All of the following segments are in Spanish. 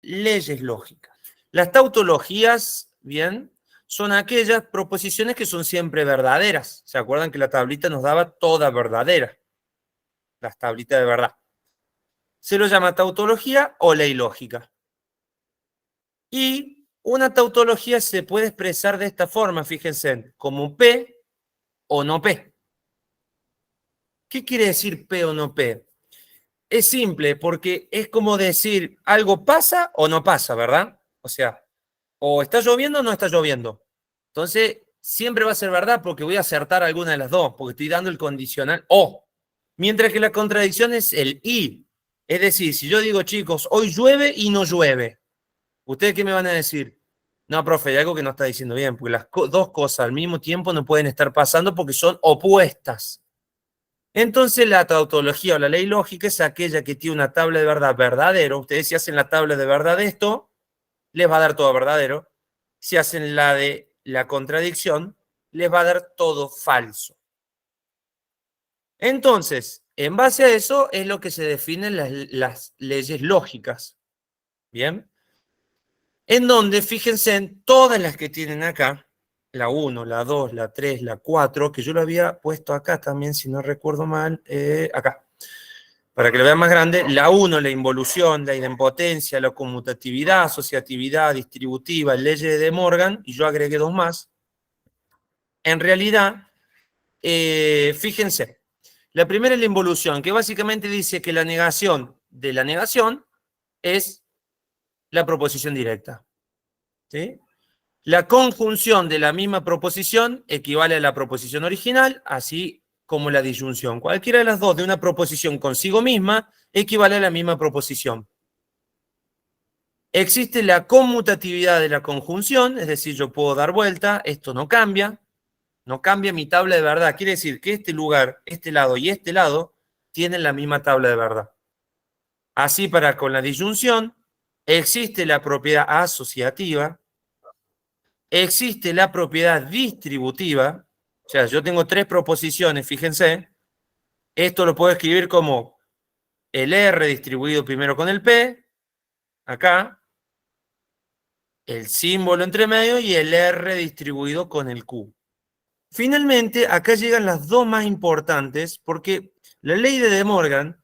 leyes lógicas. Las tautologías, bien, son aquellas proposiciones que son siempre verdaderas. ¿Se acuerdan que la tablita nos daba toda verdadera? Las tablitas de verdad. Se lo llama tautología o ley lógica. Y una tautología se puede expresar de esta forma, fíjense, como P o no P. ¿Qué quiere decir P o no P? Es simple, porque es como decir algo pasa o no pasa, ¿verdad? O sea, o está lloviendo o no está lloviendo. Entonces, siempre va a ser verdad porque voy a acertar alguna de las dos, porque estoy dando el condicional o. Mientras que la contradicción es el y. Es decir, si yo digo, chicos, hoy llueve y no llueve, ¿ustedes qué me van a decir? No, profe, hay algo que no está diciendo bien, porque las dos cosas al mismo tiempo no pueden estar pasando porque son opuestas. Entonces la tautología o la ley lógica es aquella que tiene una tabla de verdad verdadero. Ustedes si hacen la tabla de verdad de esto, les va a dar todo verdadero. Si hacen la de la contradicción, les va a dar todo falso. Entonces, en base a eso es lo que se definen las leyes lógicas. ¿Bien? En donde, fíjense en todas las que tienen acá, la 1, la 2, la 3, la 4, que yo lo había puesto acá también, si no recuerdo mal, acá, para que lo vean más grande, la 1, la involución, la idempotencia, la conmutatividad, asociatividad, distributiva, leyes de De Morgan, y yo agregué dos más. En realidad, fíjense, la primera es la involución, que básicamente dice que la negación de la negación es la proposición directa. ¿Sí? La conjunción de la misma proposición equivale a la proposición original, así como la disyunción. Cualquiera de las dos de una proposición consigo misma equivale a la misma proposición. Existe la conmutatividad de la conjunción, es decir, yo puedo dar vuelta, esto no cambia mi tabla de verdad. Quiere decir que este lugar, este lado y este lado tienen la misma tabla de verdad. Así para con la disyunción, existe la propiedad asociativa, existe la propiedad distributiva, o sea, yo tengo tres proposiciones, fíjense, esto lo puedo escribir como el R distribuido primero con el P, acá, el símbolo entre medio y el R distribuido con el Q. Finalmente, acá llegan las dos más importantes, porque la ley de De Morgan,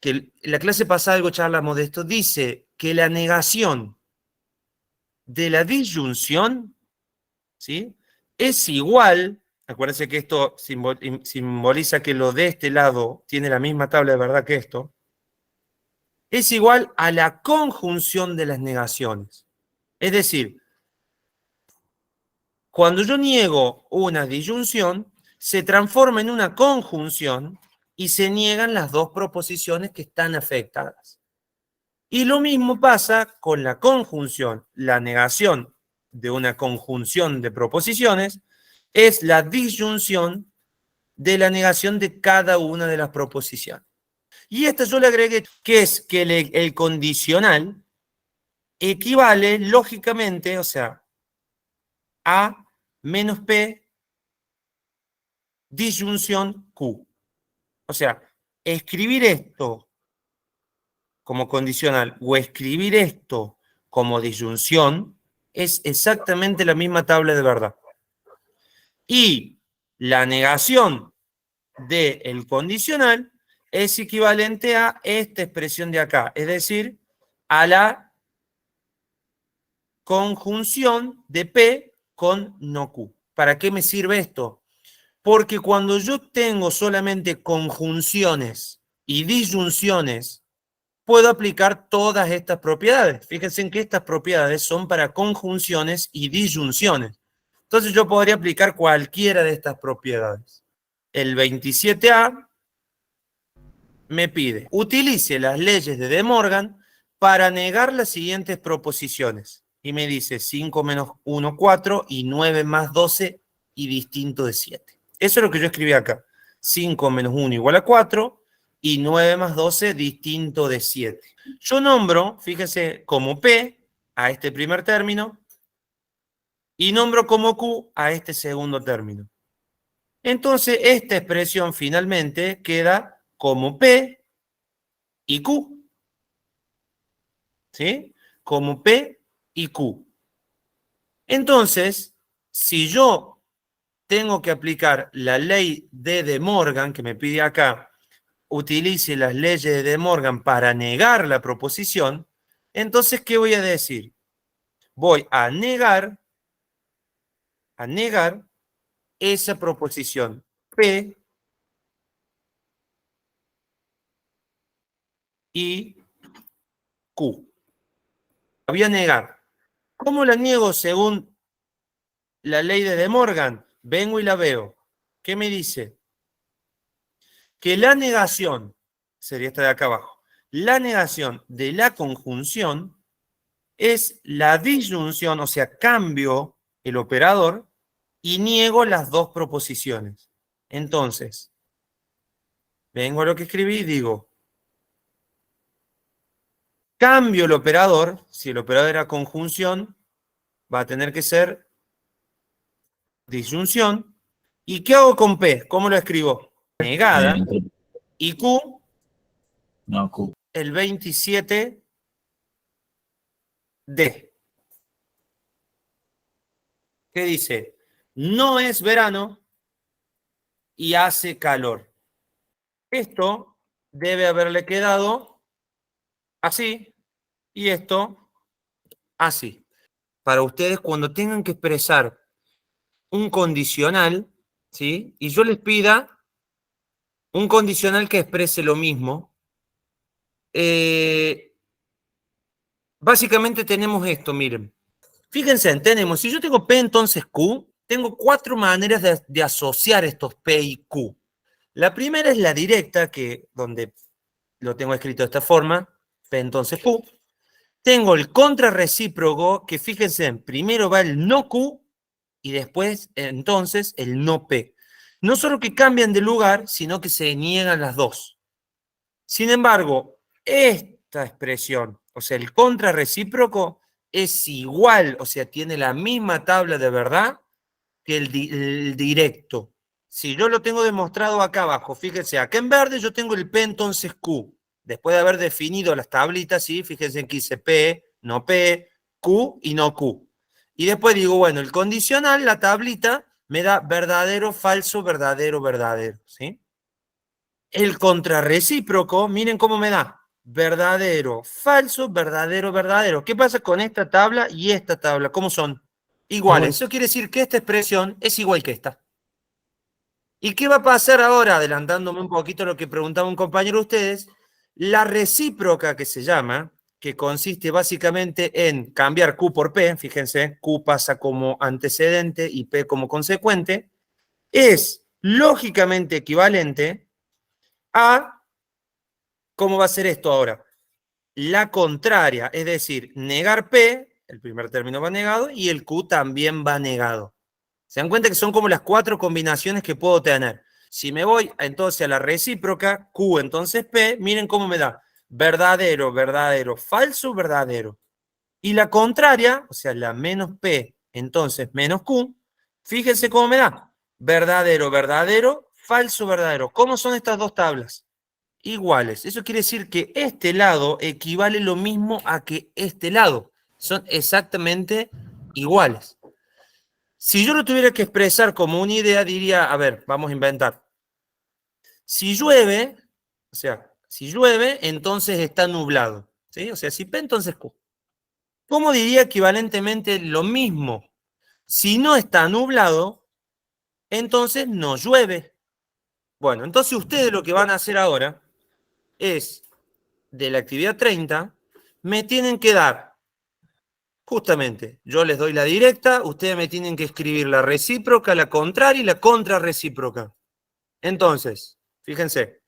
que en la clase pasada algo charlamos de esto, dice que la negación de la disyunción, ¿sí?, es igual, acuérdense que esto simboliza que lo de este lado tiene la misma tabla de verdad que esto, es igual a la conjunción de las negaciones. Es decir, cuando yo niego una disyunción, se transforma en una conjunción y se niegan las dos proposiciones que están afectadas. Y lo mismo pasa con la conjunción. La negación de una conjunción de proposiciones es la disyunción de la negación de cada una de las proposiciones. Y esta yo le agregué que es que el condicional equivale lógicamente, o sea, a menos P disyunción Q. O sea, escribir esto como condicional o escribir esto como disyunción es exactamente la misma tabla de verdad. Y la negación del condicional es equivalente a esta expresión de acá, es decir, a la conjunción de P con no Q. ¿Para qué me sirve esto? Porque cuando yo tengo solamente conjunciones y disyunciones, puedo aplicar todas estas propiedades. Fíjense en que estas propiedades son para conjunciones y disyunciones. Entonces yo podría aplicar cualquiera de estas propiedades. El 27A me pide, utilice las leyes de De Morgan para negar las siguientes proposiciones. Y me dice 5 menos 1, 4 y 9 más 12 y distinto de 7. Eso es lo que yo escribí acá. 5 menos 1 igual a 4 y 9 más 12 distinto de 7. Yo nombro, fíjense, como P a este primer término y nombro como Q a este segundo término. Entonces, esta expresión finalmente queda como P y Q. ¿sí? Como P y Q. Entonces, si yo tengo que aplicar la ley de De Morgan, que me pide acá, utilice las leyes de De Morgan para negar la proposición, entonces, ¿qué voy a decir? Voy a negar esa proposición P y Q. La voy a negar. ¿Cómo la niego según la ley de De Morgan? Vengo y la veo. ¿Qué me dice? Que la negación, sería esta de acá abajo, la negación de la conjunción es la disyunción, o sea, cambio el operador y niego las dos proposiciones. Entonces, vengo a lo que escribí y digo, cambio el operador, si el operador era conjunción, va a tener que ser disyunción. ¿Y qué hago con P? ¿Cómo lo escribo? Negada. Y Q, No, Q. el 27D. ¿Qué dice? No es verano y hace calor. Esto debe haberle quedado así y esto así. Para ustedes, cuando tengan que expresar un condicional, ¿sí? Y yo les pida un condicional que exprese lo mismo, básicamente tenemos esto, miren. Fíjense, tenemos, si yo tengo P, entonces Q, tengo 4 maneras de asociar estos P y Q. La primera es la directa, que donde lo tengo escrito de esta forma, P entonces Q. Tengo el contrarrecíproco, que fíjense, primero va el no Q y después entonces el no P. No solo que cambian de lugar, sino que se niegan las dos. Sin embargo, esta expresión, o sea, el contrarrecíproco, es igual, o sea, tiene la misma tabla de verdad que el directo. Si yo lo tengo demostrado acá abajo, fíjense, acá en verde yo tengo el P entonces Q. Después de haber definido las tablitas, ¿sí? Fíjense que hice P, no P, Q y no Q. Y después digo, bueno, el condicional, la tablita, me da verdadero, falso, verdadero, verdadero, ¿sí? El contrarrecíproco, miren cómo me da. Verdadero, falso, verdadero, verdadero. ¿Qué pasa con esta tabla y esta tabla? ¿Cómo son? Iguales. Eso quiere decir que esta expresión es igual que esta. ¿Y qué va a pasar ahora? Adelantándome un poquito a lo que preguntaba un compañero de ustedes. La recíproca que se llama, que consiste básicamente en cambiar Q por P, fíjense, Q pasa como antecedente y P como consecuente, es lógicamente equivalente a, ¿cómo va a ser esto ahora? La contraria, es decir, negar P, el primer término va negado, y el Q también va negado. Se dan cuenta que son como las 4 combinaciones que puedo tener. Si me voy entonces a la recíproca, Q entonces P, miren cómo me da. Verdadero, verdadero, falso, verdadero. Y la contraria, o sea, la menos P, entonces menos Q, fíjense cómo me da. Verdadero, verdadero, falso, verdadero. ¿Cómo son estas dos tablas? Iguales. Eso quiere decir que este lado equivale lo mismo a que este lado. Son exactamente iguales. Si yo lo tuviera que expresar como una idea, diría, a ver, vamos a inventar. Si llueve, o sea, si llueve, entonces está nublado. ¿Sí? O sea, si P, entonces Q. ¿Cómo diría equivalentemente lo mismo? Si no está nublado, entonces no llueve. Bueno, entonces ustedes lo que van a hacer ahora es, de la actividad 30, me tienen que dar, justamente, yo les doy la directa, ustedes me tienen que escribir la recíproca, la contraria y la contrarrecíproca. Entonces, fíjense,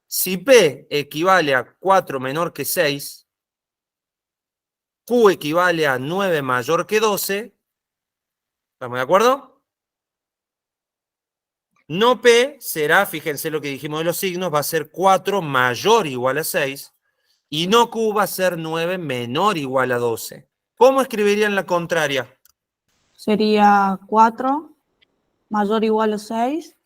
si P equivale a 4 menor que 6, Q equivale a 9 mayor que 12, ¿estamos de acuerdo? No P será, fíjense lo que dijimos de los signos, va a ser 4 mayor o igual a 6, y no Q va a ser 9 menor o igual a 12. ¿Cómo escribirían la contraria? Sería 4 mayor o igual a 6.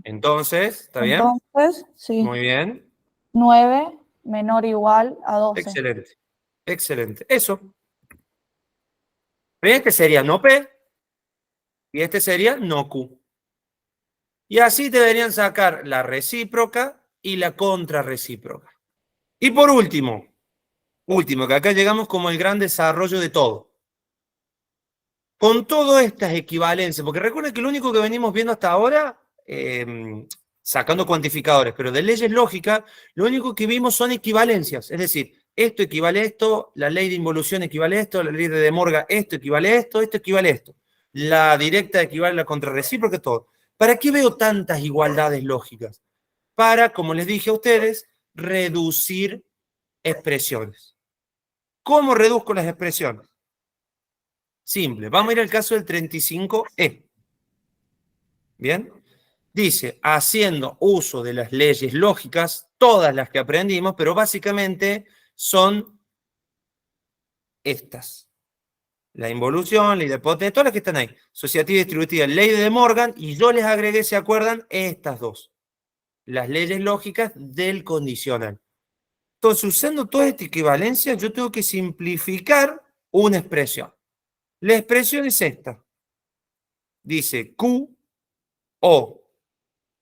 Entonces, ¿está bien? Entonces, sí, Muy bien. 9 menor o igual a 12. Excelente. Excelente. Eso. Este sería no P y este sería no Q. Y así deberían sacar la recíproca y la contrarrecíproca. Y por último, que acá llegamos como el gran desarrollo de todo. Con todas estas equivalencias, porque recuerden que lo único que venimos viendo hasta ahora, sacando cuantificadores, pero de leyes lógicas, lo único que vimos son equivalencias. Es decir, esto equivale a esto, la ley de involución equivale a esto, la ley de De Morgan, esto equivale a esto, esto equivale a esto. La directa equivale a la contrarrecíproca, todo. ¿Para qué veo tantas igualdades lógicas? Para, como les dije a ustedes, reducir expresiones. ¿Cómo reduzco las expresiones? Simple. Vamos a ir al caso del 35E. ¿Bien? Dice, haciendo uso de las leyes lógicas, todas las que aprendimos, pero básicamente son estas. La involución, ley de potencia, todas las que están ahí. Asociativa y distributiva, ley de De Morgan, y yo les agregué, ¿se acuerdan? Estas dos. Las leyes lógicas del condicional. Entonces, usando toda esta equivalencia, yo tengo que simplificar una expresión. La expresión es esta. Dice Q o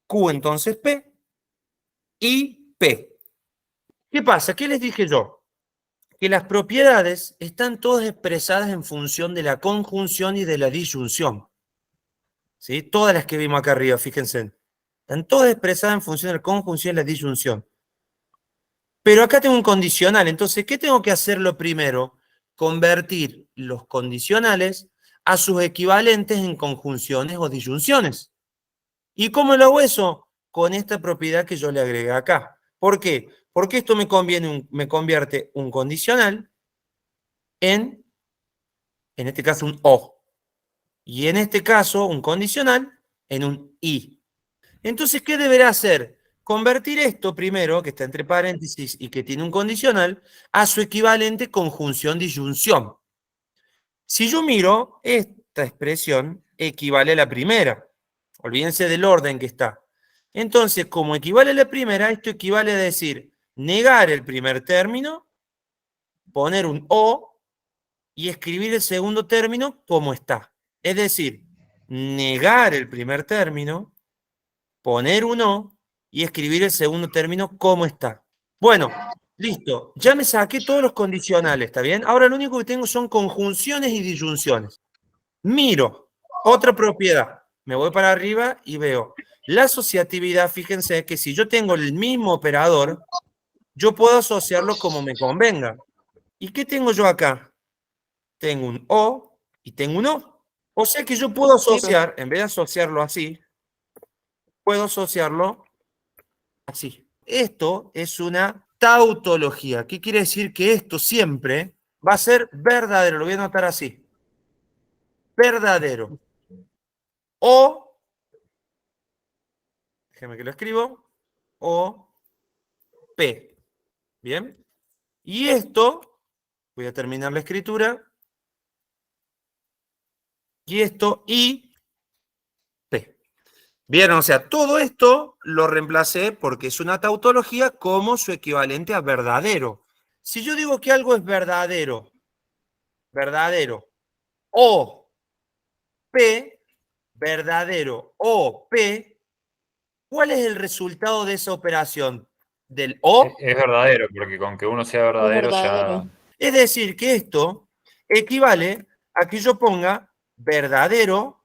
Q entonces P y P. ¿Qué pasa? ¿Qué les dije yo? Que las propiedades están todas expresadas en función de la conjunción y de la disyunción. ¿Sí? Todas las que vimos acá arriba, fíjense. Están todas expresadas en función de la conjunción y la disyunción. Pero acá tengo un condicional. Entonces, ¿qué tengo que hacer lo primero? Convertir los condicionales a sus equivalentes en conjunciones o disyunciones. ¿Y cómo lo hago eso? Con esta propiedad que yo le agregué acá. ¿Por qué? Porque esto me convierte un condicional en este caso un O. Y en este caso un condicional en un I. Entonces, ¿qué deberá hacer? Convertir esto primero, que está entre paréntesis y que tiene un condicional, a su equivalente conjunción-disyunción. Si yo miro, esta expresión equivale a la primera. Olvídense del orden que está. Entonces, como equivale a la primera, esto equivale a decir negar el primer término, poner un O y escribir el segundo término como está. Es decir, negar el primer término, poner un O y escribir el segundo término como está. Bueno, listo. Ya me saqué todos los condicionales, ¿está bien? Ahora lo único que tengo son conjunciones y disyunciones. Miro otra propiedad. Me voy para arriba y veo la asociatividad. Fíjense que si yo tengo el mismo operador, yo puedo asociarlo como me convenga. ¿Y qué tengo yo acá? Tengo un O y tengo un O. O sea que yo puedo asociar, en vez de asociarlo así, puedo asociarlo así. Esto es una tautología. ¿Qué quiere decir? Que esto siempre va a ser verdadero. Lo voy a anotar así. Verdadero. O, déjeme que lo escribo, O, P. ¿Bien? Y esto, voy a terminar la escritura, y esto, I, P. ¿Vieron? O sea, todo esto lo reemplacé porque es una tautología como su equivalente a verdadero. Si yo digo que algo es verdadero, o P, verdadero o P, ¿cuál es el resultado de esa operación? Del O. Es verdadero, porque con que uno sea verdadero, ya. Es decir, que esto equivale a que yo ponga verdadero,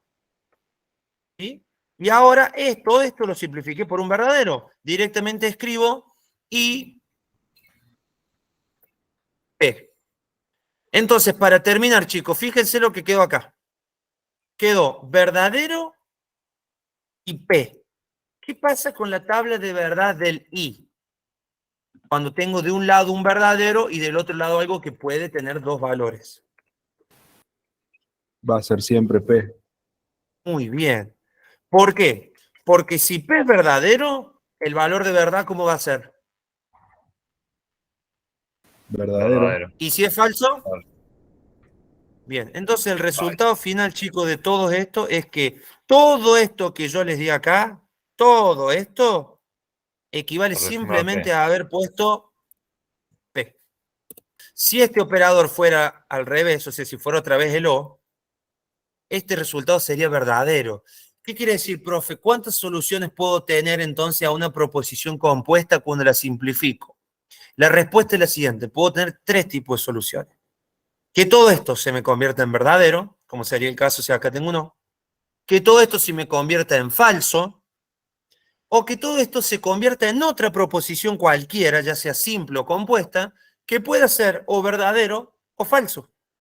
¿sí? Y ahora todo esto lo simplifiqué por un verdadero. Directamente escribo I, P. Entonces, para terminar, chicos, fíjense lo que quedó acá. Quedó verdadero y P. ¿Qué pasa con la tabla de verdad del I? Cuando tengo de un lado un verdadero y del otro lado algo que puede tener dos valores. Va a ser siempre P. Muy bien. ¿Por qué? Porque si P es verdadero, el valor de verdad, ¿cómo va a ser? Verdadero. ¿Y si es falso? Bien, entonces el resultado final, chicos, de todo esto es que todo esto que yo les di acá, todo esto equivale simplemente a haber puesto Si este operador fuera al revés, o sea, si fuera otra vez el O, este resultado sería verdadero. ¿Qué quiere decir, profe? ¿Cuántas soluciones puedo tener entonces a una proposición compuesta cuando la simplifico? La respuesta es la siguiente. Puedo tener 3 tipos de soluciones. Que todo esto se me convierta en verdadero, como sería el caso si acá tengo un O. Que todo esto se me convierta en falso. O que todo esto se convierta en otra proposición cualquiera, ya sea simple o compuesta, que pueda ser o verdadero o falso.